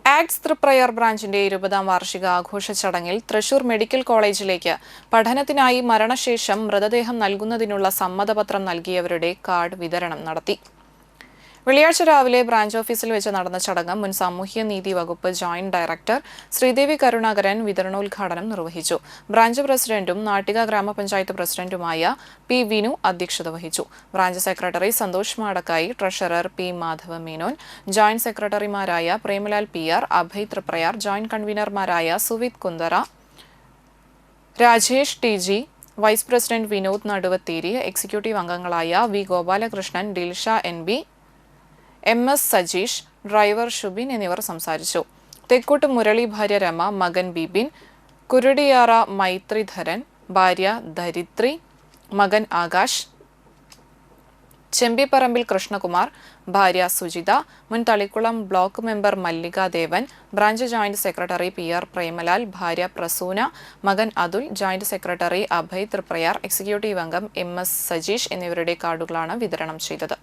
Acts Triprayar ബ്രാഞ്ചിന്റെ 20ാം വാർഷിക ആഘോഷ ചടങ്ങിൽ തൃശൂർ മെഡിക്കൽ കോളേജിലേക്ക് പഠനത്തിനായി മരണശേഷം മൃതദേഹം നൽകുന്നതിനുള്ള സമ്മതപത്രം നൽകിയവരുടെ കാർഡ് വിതരണം നടത്തി. വെള്ളിയാഴ്ച രാവിലെ ബ്രാഞ്ച് ഓഫീസിൽ വെച്ച് നടന്ന ചടങ്ങ് മുൻ സാമൂഹ്യനീതി വകുപ്പ് ജോയിന്റ് ഡയറക്ടർ ശ്രീദേവി കരുണാകരൻ വിതരണോദ്ഘാടനം നിർവഹിച്ചു. ബ്രാഞ്ച് പ്രസിഡന്റും നാട്ടിക ഗ്രാമപഞ്ചായത്ത് പ്രസിഡന്റുമായ പി വിനു അധ്യക്ഷത വഹിച്ചു. Branch secretary Santhosh Madakkayi, treasurer P Madhava Menon, joint സെക്രട്ടറിമാരായ പ്രേമലാൽ PR, അഭയ് തൃപ്രയാർ, ജോയിന്റ് കൺവീനർമാരായ Suvith Kunthara, Rajesh TG, vice president Vinod Naduvatheri, executive അംഗങ്ങളായ V Gopalakrishnan, Dilsha NB, MS Sajeesh, driver Shubin എന്നിവർ സംസാരിച്ചു. തെക്കോട്ട് മുരളി ഭാര്യ രമ, മകൻ ബിബിൻ, കുരുടിയാറ മൈത്രിധരൻ, ഭാര്യ ധരിത്രി, മകൻ ആകാശ്, ചെമ്പിപ്പറമ്പിൽ കൃഷ്ണകുമാർ, ഭാര്യ സുജിത, മുൻ Thalikkulam block member Mallika Devan, branch joint secretary PR Premalal, ഭാര്യ പ്രസൂന, മകൻ Athul, joint secretary Abhay Triprayar, executive അംഗം MS സജീഷ് എന്നിവരുടെ കാർഡുകളാണ് വിതരണം ചെയ്തത്.